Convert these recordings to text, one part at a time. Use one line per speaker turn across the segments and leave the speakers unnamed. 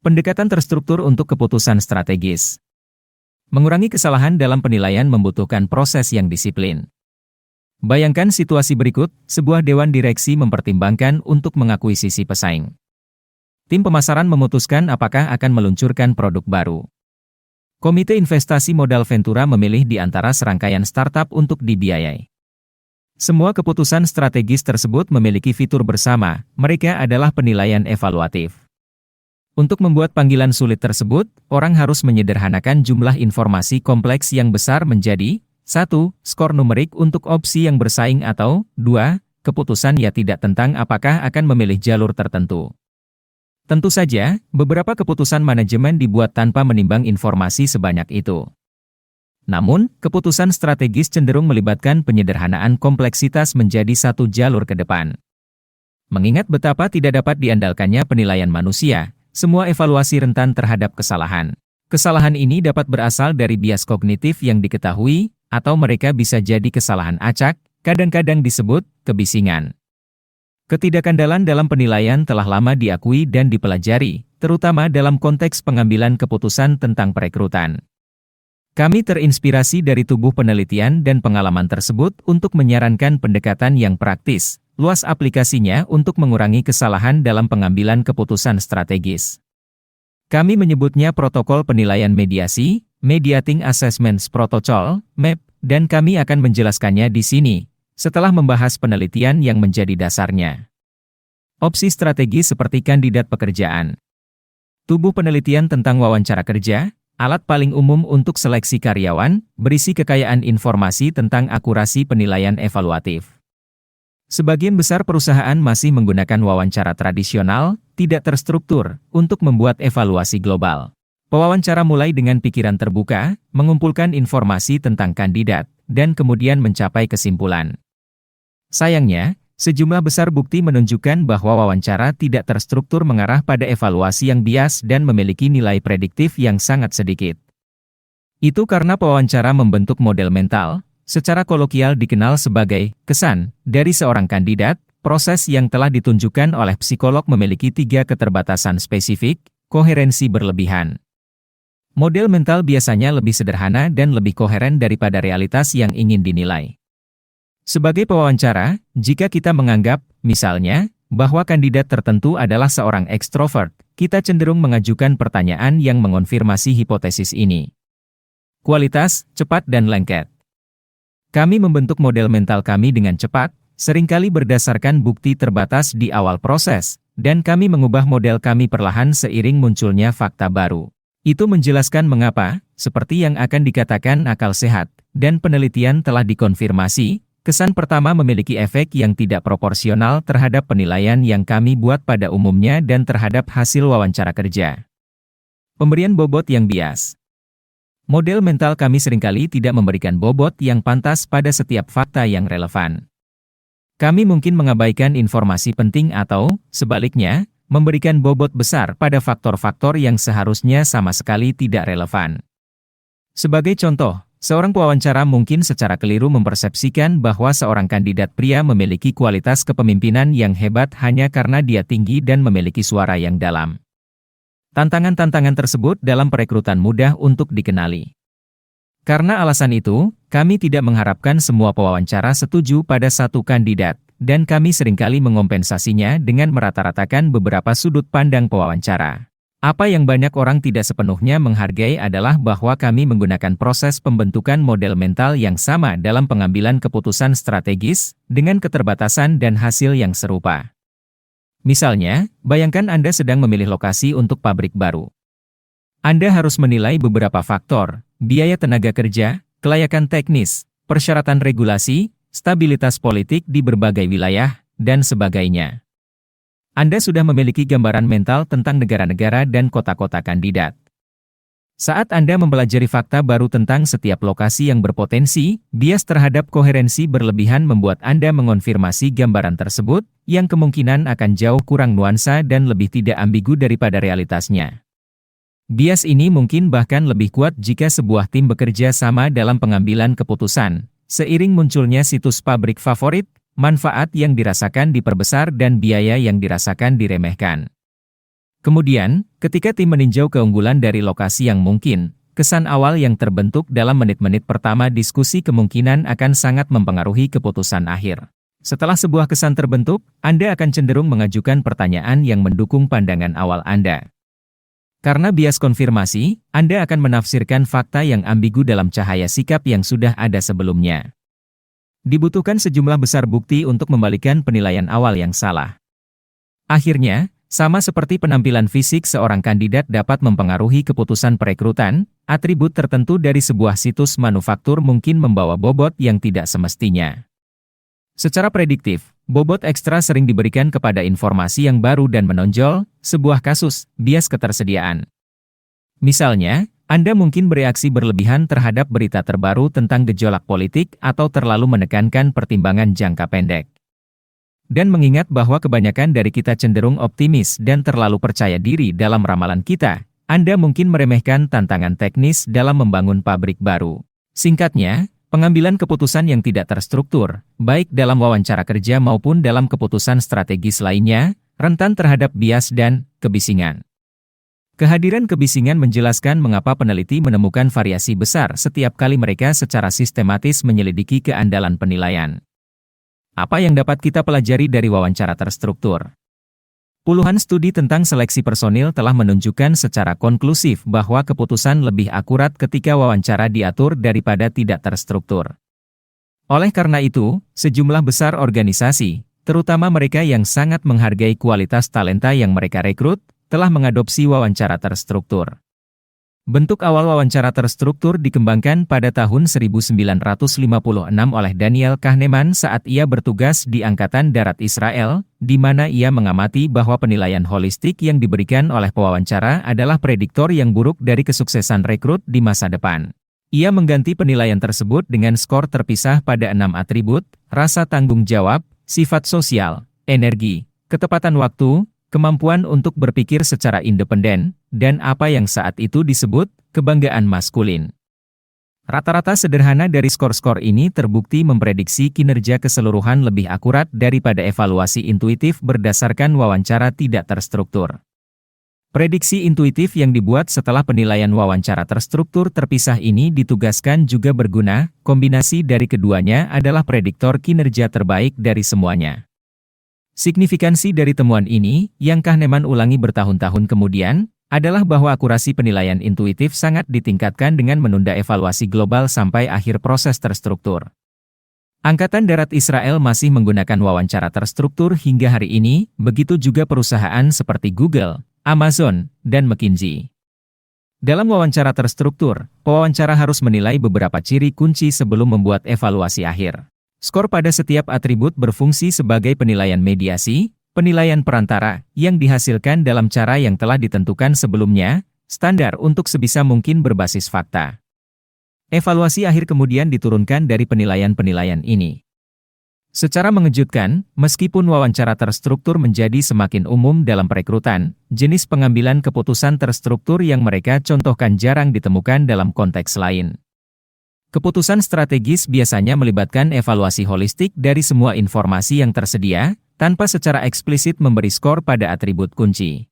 Pendekatan terstruktur untuk keputusan strategis. Mengurangi kesalahan dalam penilaian membutuhkan proses yang disiplin. Bayangkan situasi berikut, sebuah dewan direksi mempertimbangkan untuk mengakuisisi pesaing. Tim pemasaran memutuskan apakah akan meluncurkan produk baru. Komite investasi modal Ventura memilih di antara serangkaian startup untuk dibiayai. Semua keputusan strategis tersebut memiliki fitur bersama, mereka adalah penilaian evaluatif. Untuk membuat panggilan sulit tersebut, orang harus menyederhanakan jumlah informasi kompleks yang besar menjadi 1. Skor numerik untuk opsi yang bersaing atau 2. Keputusan ya tidak tentang apakah akan memilih jalur tertentu. Tentu saja, beberapa keputusan manajemen dibuat tanpa menimbang informasi sebanyak itu. Namun, keputusan strategis cenderung melibatkan penyederhanaan kompleksitas menjadi satu jalur ke depan. Mengingat betapa tidak dapat diandalkannya penilaian manusia, semua evaluasi rentan terhadap kesalahan. Kesalahan ini dapat berasal dari bias kognitif yang diketahui, atau mereka bisa jadi kesalahan acak, kadang-kadang disebut kebisingan. Ketidakandalan dalam penilaian telah lama diakui dan dipelajari, terutama dalam konteks pengambilan keputusan tentang perekrutan. Kami terinspirasi dari tubuh penelitian dan pengalaman tersebut untuk menyarankan pendekatan yang praktis, luas aplikasinya untuk mengurangi kesalahan dalam pengambilan keputusan strategis. Kami menyebutnya protokol penilaian mediasi, Mediating Assessments Protocol, MEP, dan kami akan menjelaskannya di sini, setelah membahas penelitian yang menjadi dasarnya. Opsi strategi seperti kandidat pekerjaan. Tubuh penelitian tentang wawancara kerja, alat paling umum untuk seleksi karyawan, berisi kekayaan informasi tentang akurasi penilaian evaluatif. Sebagian besar perusahaan masih menggunakan wawancara tradisional, tidak terstruktur, untuk membuat evaluasi global. Pewawancara mulai dengan pikiran terbuka, mengumpulkan informasi tentang kandidat, dan kemudian mencapai kesimpulan. Sayangnya, sejumlah besar bukti menunjukkan bahwa wawancara tidak terstruktur mengarah pada evaluasi yang bias dan memiliki nilai prediktif yang sangat sedikit. Itu karena pewawancara membentuk model mental, secara kolokial dikenal sebagai kesan, dari seorang kandidat. Proses yang telah ditunjukkan oleh psikolog memiliki 3 keterbatasan spesifik, koherensi berlebihan. Model mental biasanya lebih sederhana dan lebih koheren daripada realitas yang ingin dinilai. Sebagai pewawancara, jika kita menganggap, misalnya, bahwa kandidat tertentu adalah seorang ekstrovert, kita cenderung mengajukan pertanyaan yang mengonfirmasi hipotesis ini. Kualitas, cepat dan lengket. Kami membentuk model mental kami dengan cepat, seringkali berdasarkan bukti terbatas di awal proses, dan kami mengubah model kami perlahan seiring munculnya fakta baru. Itu menjelaskan mengapa, seperti yang akan dikatakan akal sehat, dan penelitian telah dikonfirmasi, kesan pertama memiliki efek yang tidak proporsional terhadap penilaian yang kami buat pada umumnya dan terhadap hasil wawancara kerja. Pemberian bobot yang bias. Model mental kami seringkali tidak memberikan bobot yang pantas pada setiap fakta yang relevan. Kami mungkin mengabaikan informasi penting atau, sebaliknya, memberikan bobot besar pada faktor-faktor yang seharusnya sama sekali tidak relevan. Sebagai contoh, seorang pewawancara mungkin secara keliru mempersepsikan bahwa seorang kandidat pria memiliki kualitas kepemimpinan yang hebat hanya karena dia tinggi dan memiliki suara yang dalam. Tantangan-tantangan tersebut dalam perekrutan mudah untuk dikenali. Karena alasan itu, kami tidak mengharapkan semua pewawancara setuju pada satu kandidat, dan kami seringkali mengompensasinya dengan merata-ratakan beberapa sudut pandang pewawancara. Apa yang banyak orang tidak sepenuhnya menghargai adalah bahwa kami menggunakan proses pembentukan model mental yang sama dalam pengambilan keputusan strategis, dengan keterbatasan dan hasil yang serupa. Misalnya, bayangkan Anda sedang memilih lokasi untuk pabrik baru. Anda harus menilai beberapa faktor, biaya tenaga kerja, kelayakan teknis, persyaratan regulasi, stabilitas politik di berbagai wilayah, dan sebagainya. Anda sudah memiliki gambaran mental tentang negara-negara dan kota-kota kandidat. Saat Anda mempelajari fakta baru tentang setiap lokasi yang berpotensi, bias terhadap koherensi berlebihan membuat Anda mengonfirmasi gambaran tersebut, yang kemungkinan akan jauh kurang nuansa dan lebih tidak ambigu daripada realitasnya. Bias ini mungkin bahkan lebih kuat jika sebuah tim bekerja sama dalam pengambilan keputusan, seiring munculnya situs pabrik favorit, manfaat yang dirasakan diperbesar dan biaya yang dirasakan diremehkan. Kemudian, ketika tim meninjau keunggulan dari lokasi yang mungkin, kesan awal yang terbentuk dalam menit-menit pertama diskusi kemungkinan akan sangat mempengaruhi keputusan akhir. Setelah sebuah kesan terbentuk, Anda akan cenderung mengajukan pertanyaan yang mendukung pandangan awal Anda. Karena bias konfirmasi, Anda akan menafsirkan fakta yang ambigu dalam cahaya sikap yang sudah ada sebelumnya. Dibutuhkan sejumlah besar bukti untuk membalikan penilaian awal yang salah. Akhirnya, sama seperti penampilan fisik seorang kandidat dapat mempengaruhi keputusan perekrutan, atribut tertentu dari sebuah situs manufaktur mungkin membawa bobot yang tidak semestinya. Secara prediktif, bobot ekstra sering diberikan kepada informasi yang baru dan menonjol, sebuah kasus, bias ketersediaan. Misalnya, Anda mungkin bereaksi berlebihan terhadap berita terbaru tentang gejolak politik atau terlalu menekankan pertimbangan jangka pendek. Dan mengingat bahwa kebanyakan dari kita cenderung optimis dan terlalu percaya diri dalam ramalan kita, Anda mungkin meremehkan tantangan teknis dalam membangun pabrik baru. Singkatnya, pengambilan keputusan yang tidak terstruktur, baik dalam wawancara kerja maupun dalam keputusan strategis lainnya, rentan terhadap bias dan kebisingan. Kehadiran kebisingan menjelaskan mengapa peneliti menemukan variasi besar setiap kali mereka secara sistematis menyelidiki keandalan penilaian. Apa yang dapat kita pelajari dari wawancara terstruktur? Puluhan studi tentang seleksi personil telah menunjukkan secara konklusif bahwa keputusan lebih akurat ketika wawancara diatur daripada tidak terstruktur. Oleh karena itu, sejumlah besar organisasi, terutama mereka yang sangat menghargai kualitas talenta yang mereka rekrut, telah mengadopsi wawancara terstruktur. Bentuk awal wawancara terstruktur dikembangkan pada tahun 1956 oleh Daniel Kahneman saat ia bertugas di Angkatan Darat Israel, di mana ia mengamati bahwa penilaian holistik yang diberikan oleh pewawancara adalah prediktor yang buruk dari kesuksesan rekrut di masa depan. Ia mengganti penilaian tersebut dengan skor terpisah pada 6 atribut: rasa tanggung jawab, sifat sosial, energi, ketepatan waktu, kemampuan untuk berpikir secara independen, dan apa yang saat itu disebut kebanggaan maskulin. Rata-rata sederhana dari skor-skor ini terbukti memprediksi kinerja keseluruhan lebih akurat daripada evaluasi intuitif berdasarkan wawancara tidak terstruktur. Prediksi intuitif yang dibuat setelah penilaian wawancara terstruktur terpisah ini ditugaskan juga berguna. Kombinasi dari keduanya adalah prediktor kinerja terbaik dari semuanya. Signifikansi dari temuan ini, yang Kahneman ulangi bertahun-tahun kemudian, adalah bahwa akurasi penilaian intuitif sangat ditingkatkan dengan menunda evaluasi global sampai akhir proses terstruktur. Angkatan Darat Israel masih menggunakan wawancara terstruktur hingga hari ini, begitu juga perusahaan seperti Google, Amazon, dan McKinsey. Dalam wawancara terstruktur, pewawancara harus menilai beberapa ciri kunci sebelum membuat evaluasi akhir. Skor pada setiap atribut berfungsi sebagai penilaian mediasi, penilaian perantara, yang dihasilkan dalam cara yang telah ditentukan sebelumnya, standar untuk sebisa mungkin berbasis fakta. Evaluasi akhir kemudian diturunkan dari penilaian-penilaian ini. Secara mengejutkan, meskipun wawancara terstruktur menjadi semakin umum dalam perekrutan, jenis pengambilan keputusan terstruktur yang mereka contohkan jarang ditemukan dalam konteks lain. Keputusan strategis biasanya melibatkan evaluasi holistik dari semua informasi yang tersedia, tanpa secara eksplisit memberi skor pada atribut kunci.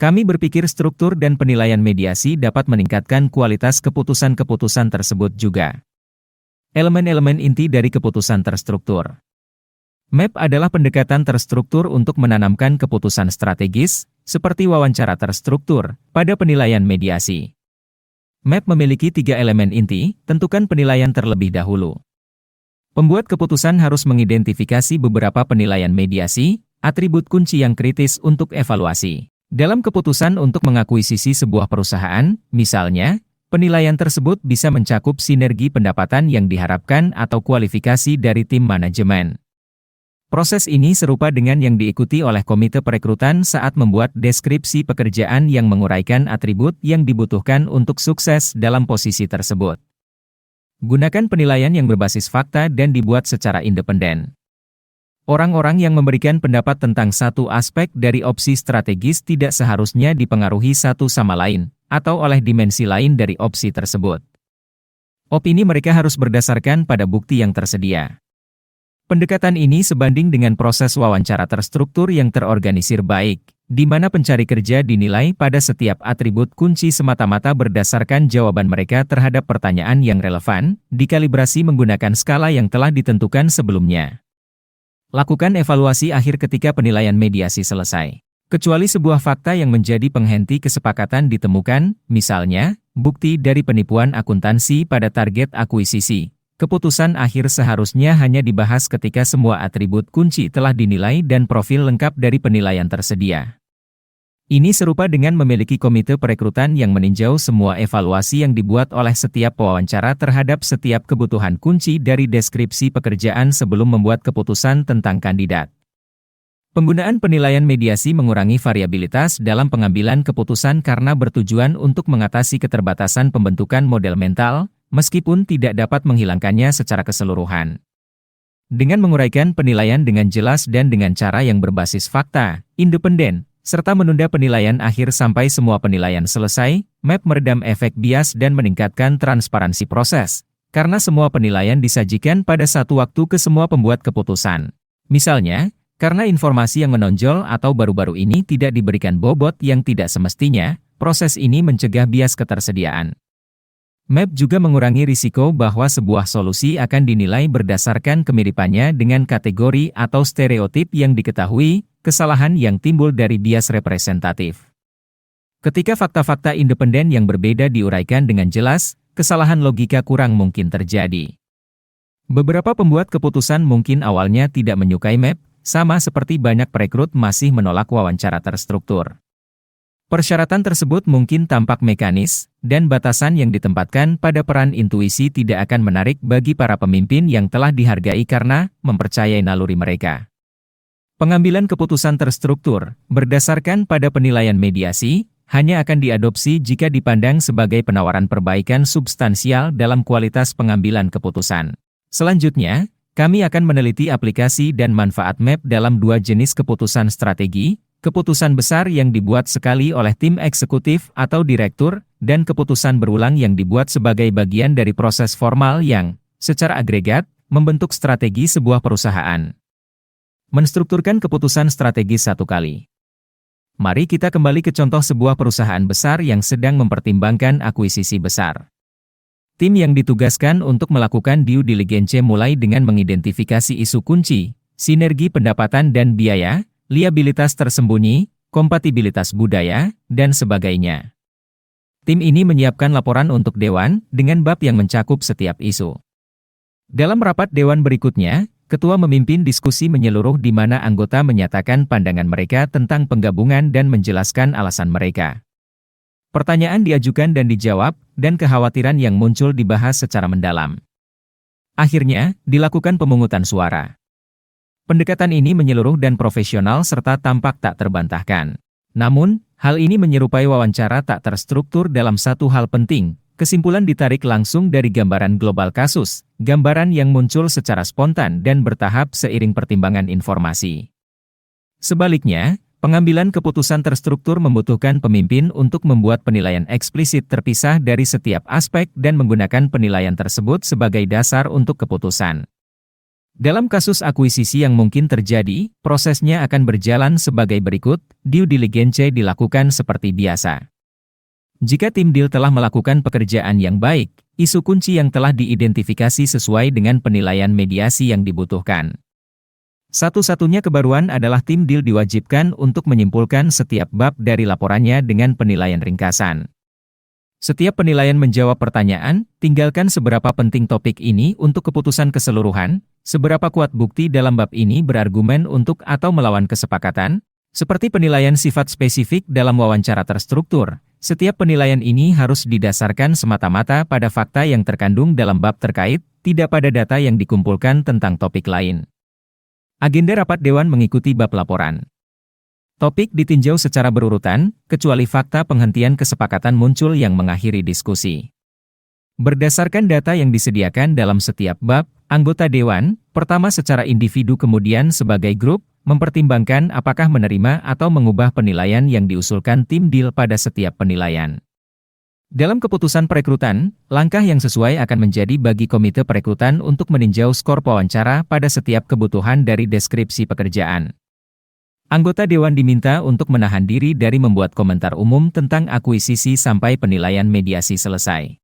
Kami berpikir struktur dan penilaian mediasi dapat meningkatkan kualitas keputusan-keputusan tersebut juga. Elemen-elemen inti dari keputusan terstruktur. MAP adalah pendekatan terstruktur untuk menanamkan keputusan strategis, seperti wawancara terstruktur, pada penilaian mediasi. MAP memiliki 3 elemen inti, tentukan penilaian terlebih dahulu. Pembuat keputusan harus mengidentifikasi beberapa penilaian mediasi, atribut kunci yang kritis untuk evaluasi. Dalam keputusan untuk mengakuisisi sebuah perusahaan, misalnya, penilaian tersebut bisa mencakup sinergi pendapatan yang diharapkan atau kualifikasi dari tim manajemen. Proses ini serupa dengan yang diikuti oleh komite perekrutan saat membuat deskripsi pekerjaan yang menguraikan atribut yang dibutuhkan untuk sukses dalam posisi tersebut. Gunakan penilaian yang berbasis fakta dan dibuat secara independen. Orang-orang yang memberikan pendapat tentang satu aspek dari opsi strategis tidak seharusnya dipengaruhi satu sama lain, atau oleh dimensi lain dari opsi tersebut. Opini mereka harus berdasarkan pada bukti yang tersedia. Pendekatan ini sebanding dengan proses wawancara terstruktur yang terorganisir baik, di mana pencari kerja dinilai pada setiap atribut kunci semata-mata berdasarkan jawaban mereka terhadap pertanyaan yang relevan, dikalibrasi menggunakan skala yang telah ditentukan sebelumnya. Lakukan evaluasi akhir ketika penilaian mediasi selesai. Kecuali sebuah fakta yang menjadi penghenti kesepakatan ditemukan, misalnya, bukti dari penipuan akuntansi pada target akuisisi. Keputusan akhir seharusnya hanya dibahas ketika semua atribut kunci telah dinilai dan profil lengkap dari penilaian tersedia. Ini serupa dengan memiliki komite perekrutan yang meninjau semua evaluasi yang dibuat oleh setiap pewawancara terhadap setiap kebutuhan kunci dari deskripsi pekerjaan sebelum membuat keputusan tentang kandidat. Penggunaan penilaian mediasi mengurangi variabilitas dalam pengambilan keputusan karena bertujuan untuk mengatasi keterbatasan pembentukan model mental, meskipun tidak dapat menghilangkannya secara keseluruhan. Dengan menguraikan penilaian dengan jelas dan dengan cara yang berbasis fakta, independen, serta menunda penilaian akhir sampai semua penilaian selesai, MEP meredam efek bias dan meningkatkan transparansi proses, karena semua penilaian disajikan pada satu waktu ke semua pembuat keputusan. Misalnya, karena informasi yang menonjol atau baru-baru ini tidak diberikan bobot yang tidak semestinya, proses ini mencegah bias ketersediaan. MEP juga mengurangi risiko bahwa sebuah solusi akan dinilai berdasarkan kemiripannya dengan kategori atau stereotip yang diketahui, kesalahan yang timbul dari bias representatif. Ketika fakta-fakta independen yang berbeda diuraikan dengan jelas, kesalahan logika kurang mungkin terjadi. Beberapa pembuat keputusan mungkin awalnya tidak menyukai MEP, sama seperti banyak perekrut masih menolak wawancara terstruktur. Persyaratan tersebut mungkin tampak mekanis, dan batasan yang ditempatkan pada peran intuisi tidak akan menarik bagi para pemimpin yang telah dihargai karena mempercayai naluri mereka. Pengambilan keputusan terstruktur, berdasarkan pada penilaian mediasi, hanya akan diadopsi jika dipandang sebagai penawaran perbaikan substansial dalam kualitas pengambilan keputusan. Selanjutnya, kami akan meneliti aplikasi dan manfaat MEP dalam dua jenis keputusan strategi, keputusan besar yang dibuat sekali oleh tim eksekutif atau direktur, dan keputusan berulang yang dibuat sebagai bagian dari proses formal yang, secara agregat, membentuk strategi sebuah perusahaan. Menstrukturkan keputusan strategis satu kali. Mari kita kembali ke contoh sebuah perusahaan besar yang sedang mempertimbangkan akuisisi besar. Tim yang ditugaskan untuk melakukan due diligence mulai dengan mengidentifikasi isu kunci, sinergi pendapatan dan biaya, liabilitas tersembunyi, kompatibilitas budaya, dan sebagainya. Tim ini menyiapkan laporan untuk Dewan dengan bab yang mencakup setiap isu. Dalam rapat Dewan berikutnya, Ketua memimpin diskusi menyeluruh di mana anggota menyatakan pandangan mereka tentang penggabungan dan menjelaskan alasan mereka. Pertanyaan diajukan dan dijawab, dan kekhawatiran yang muncul dibahas secara mendalam. Akhirnya, dilakukan pemungutan suara. Pendekatan ini menyeluruh dan profesional serta tampak tak terbantahkan. Namun, hal ini menyerupai wawancara tak terstruktur dalam satu hal penting. Kesimpulan ditarik langsung dari gambaran global kasus, gambaran yang muncul secara spontan dan bertahap seiring pertimbangan informasi. Sebaliknya, pengambilan keputusan terstruktur membutuhkan pemimpin untuk membuat penilaian eksplisit terpisah dari setiap aspek dan menggunakan penilaian tersebut sebagai dasar untuk keputusan. Dalam kasus akuisisi yang mungkin terjadi, prosesnya akan berjalan sebagai berikut, due diligence dilakukan seperti biasa. Jika tim deal telah melakukan pekerjaan yang baik, isu kunci yang telah diidentifikasi sesuai dengan penilaian mediasi yang dibutuhkan. Satu-satunya kebaruan adalah tim deal diwajibkan untuk menyimpulkan setiap bab dari laporannya dengan penilaian ringkasan. Setiap penilaian menjawab pertanyaan, tinggalkan seberapa penting topik ini untuk keputusan keseluruhan, seberapa kuat bukti dalam bab ini berargumen untuk atau melawan kesepakatan, seperti penilaian sifat spesifik dalam wawancara terstruktur. Setiap penilaian ini harus didasarkan semata-mata pada fakta yang terkandung dalam bab terkait, tidak pada data yang dikumpulkan tentang topik lain. Agenda rapat Dewan mengikuti bab laporan. Topik ditinjau secara berurutan, kecuali fakta penghentian kesepakatan muncul yang mengakhiri diskusi. Berdasarkan data yang disediakan dalam setiap bab, anggota Dewan, pertama secara individu kemudian sebagai grup, mempertimbangkan apakah menerima atau mengubah penilaian yang diusulkan tim deal pada setiap penilaian. Dalam keputusan perekrutan, langkah yang sesuai akan menjadi bagi komite perekrutan untuk meninjau skor wawancara pada setiap kebutuhan dari deskripsi pekerjaan. Anggota dewan diminta untuk menahan diri dari membuat komentar umum tentang akuisisi sampai penilaian mediasi selesai.